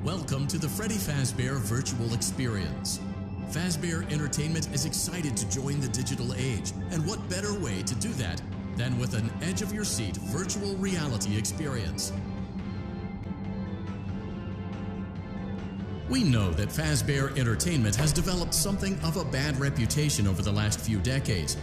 Welcome to the Freddy Fazbear Virtual Experience. Fazbear Entertainment is excited to join the digital age, and what better way to do that than with an edge-of-your-seat virtual reality experience. We know that Fazbear Entertainment has developed something of a bad reputation over the last few decades.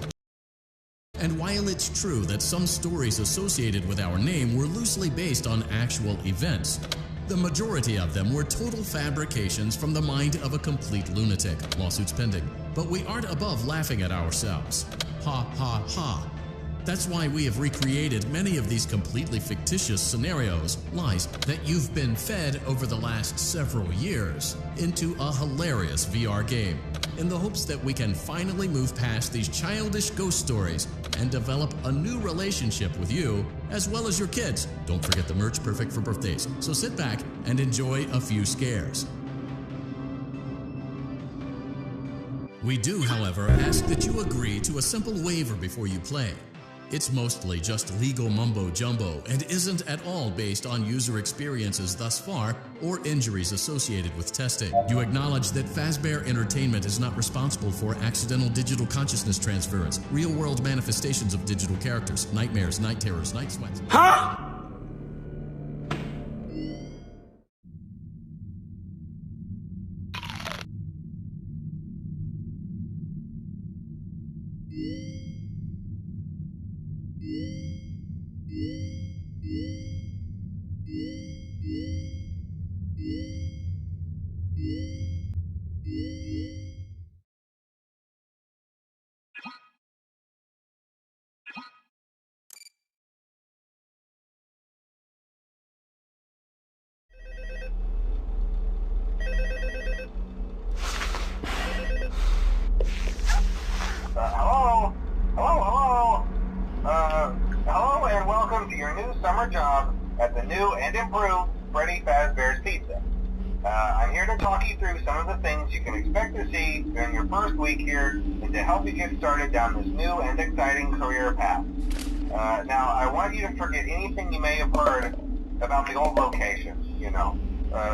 And while it's true that some stories associated with our name were loosely based on actual events, the majority of them were total fabrications from the mind of a complete lunatic, lawsuits pending. But we aren't above laughing at ourselves. Ha ha ha. That's why we have recreated many of these completely fictitious scenarios, lies, that you've been fed over the last several years into a hilarious VR game, in the hopes that we can finally move past these childish ghost stories and develop a new relationship with you, as well as your kids. Don't forget the merch, perfect for birthdays. So sit back and enjoy a few scares. We do, however, ask that you agree to a simple waiver before you play. It's mostly just legal mumbo-jumbo and isn't at all based on user experiences thus far or injuries associated with testing. You acknowledge that Fazbear Entertainment is not responsible for accidental digital consciousness transference, real-world manifestations of digital characters, nightmares, night terrors, night sweats. Huh? Hello and welcome to your new summer job at the new and improved Freddy Fazbear's Pizza. I'm here to talk you through some of the things you can expect to see during your first week here and to help you get started down this new and exciting career path. Now, I want you to forget anything you may have heard about the old location, you know.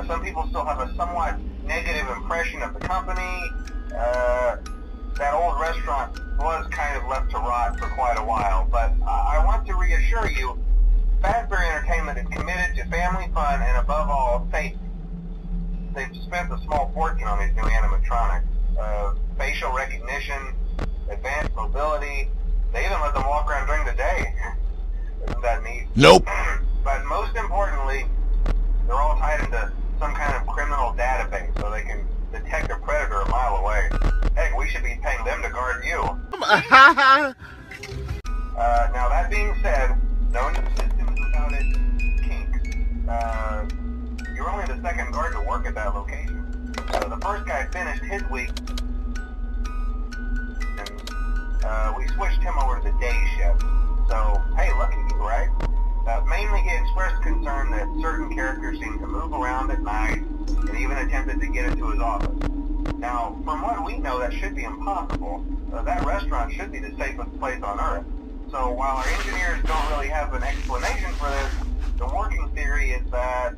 Some people still have a somewhat negative impression of the company. That old restaurant was kind of left to rot for quite a while, but I want to reassure you, Fazbear Entertainment is committed to family fun and above all, safety. They've spent a small fortune on these new animatronics. Facial recognition, advanced mobility, they even let them walk around during the day. Isn't that neat? Nope. But most importantly, they're all tied into some kind of criminal database so they can detect a predator a mile away. Heck, we should be paying them to guard you. Now that being said, no new system is without its kinks. You're only the second guard to work at that location. The first guy finished his week, and we switched him over to the day shift. So, hey, look at you, right? Mainly he expressed concern that certain characters seem to move around at night and even attempted to get into his office. Now, from what we know, that should be impossible. That restaurant should be the safest place on Earth. So while our engineers don't really have an explanation for this, the working theory is that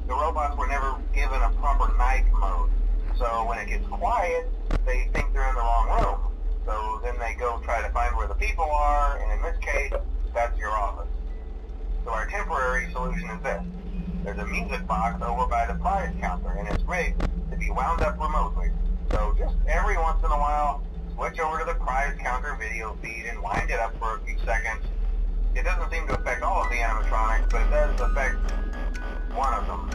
the robots were never given a proper night mode. So when it gets quiet, they think they're in the wrong room. So then they go try to find where the people are, and in this case, that's your office. So our temporary solution is this. There's a music box over by the prize counter, and it's rigged to be wound up remotely. So just every once in a while, switch over to the prize counter video feed and wind it up for a few seconds. It doesn't seem to affect all of the animatronics, but it does affect one of them.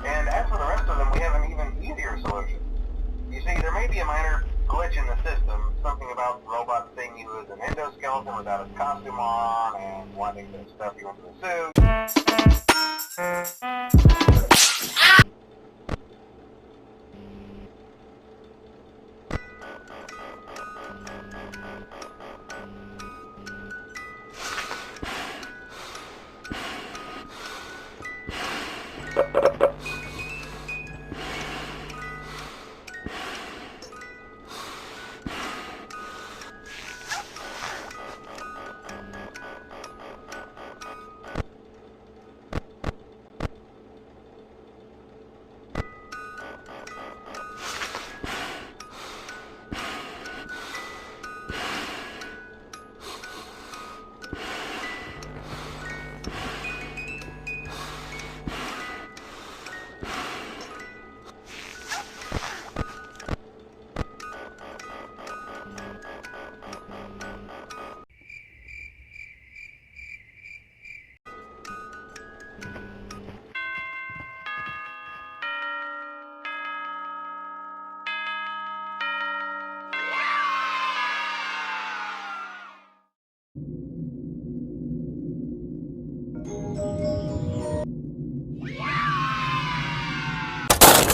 And as for the rest of them, we have an even easier solution. You see, there may be a minor glitch in the system, something about the robot seeing you as an endoskeleton without its costume on and wanting to stuff you into the suit.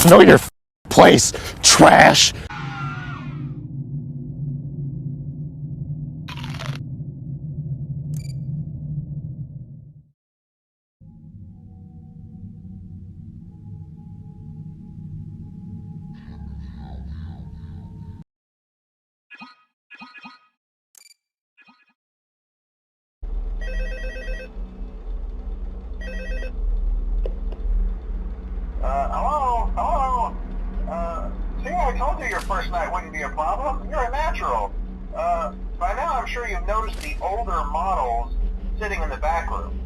Know your place, trash. Hello? Hello? See, I told you your first night wouldn't be a problem. You're a natural. By now I'm sure you've noticed the older models sitting in the back room.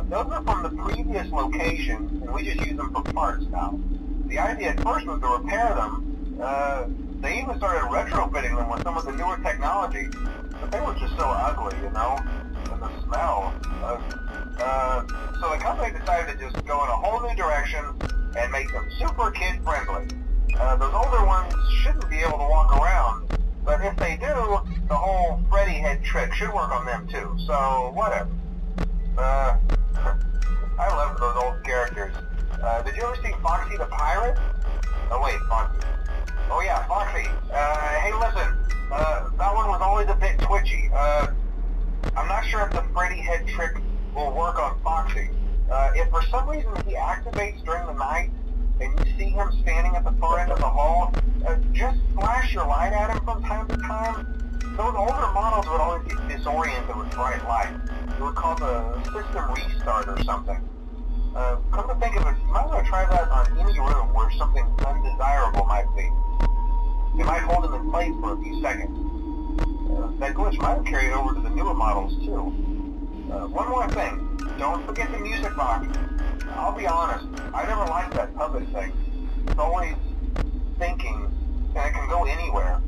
Those are from the previous location, and we just use them for parts now. The idea at first was to repair them. They even started retrofitting them with some of the newer technology, but they were just so ugly, you know? And the smell. So the company decided to just go in a whole new direction and make them super kid-friendly. Those older ones shouldn't be able to walk around, but if they do, the whole Freddy head trick should work on them too, so whatever. I love those old characters. Did you ever see Foxy the Pirate? Oh wait, Foxy. Oh yeah, Foxy. Hey listen, that one was always a bit twitchy. I'm not sure if the Freddy head trick will work on Foxy. If for some reason he activates during the night, and you see him standing at the far end of the hall, just flash your light at him from time to time. Those older models would always get disoriented with bright light. It would cause a system restart or something. Come to think of it, you might want to try that on any room where something undesirable might be. It might hold him in place for a few seconds. That glitch might have carried over to the newer models too. One more thing. Don't forget the music box. I'll be honest, I never liked that puppet thing. It's always thinking, and it can go anywhere.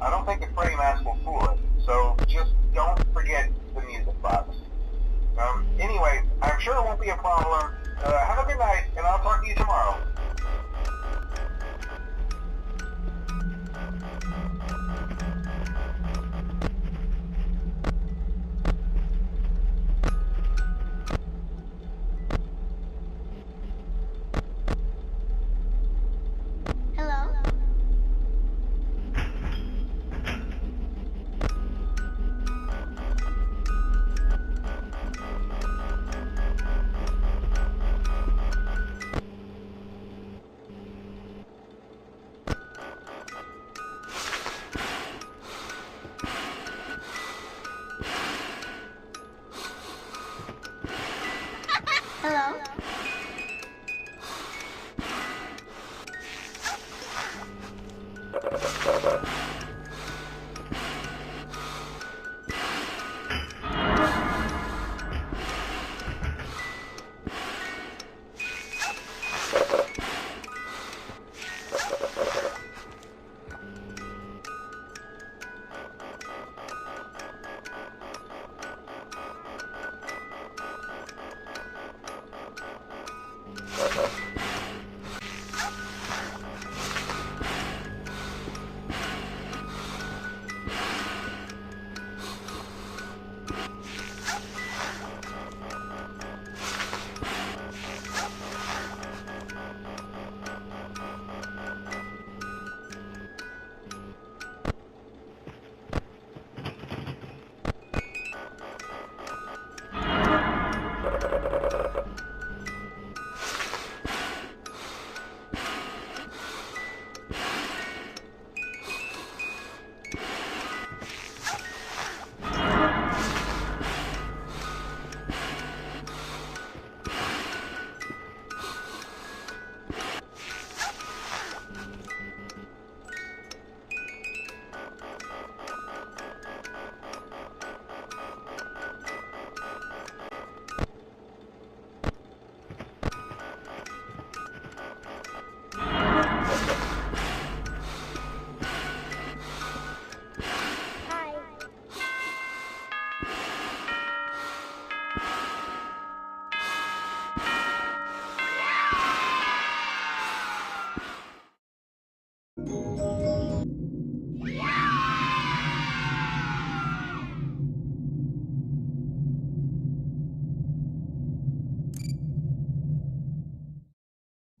I don't think the Freddy mask will fool it, so just don't forget the music box. Anyway, I'm sure it won't be a problem. Have a good night, and I'll talk to you tomorrow. Hello?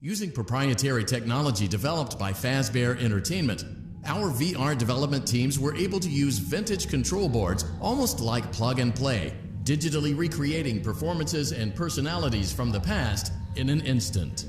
Using proprietary technology developed by Fazbear Entertainment, our VR development teams were able to use vintage control boards almost like plug and play, digitally recreating performances and personalities from the past in an instant.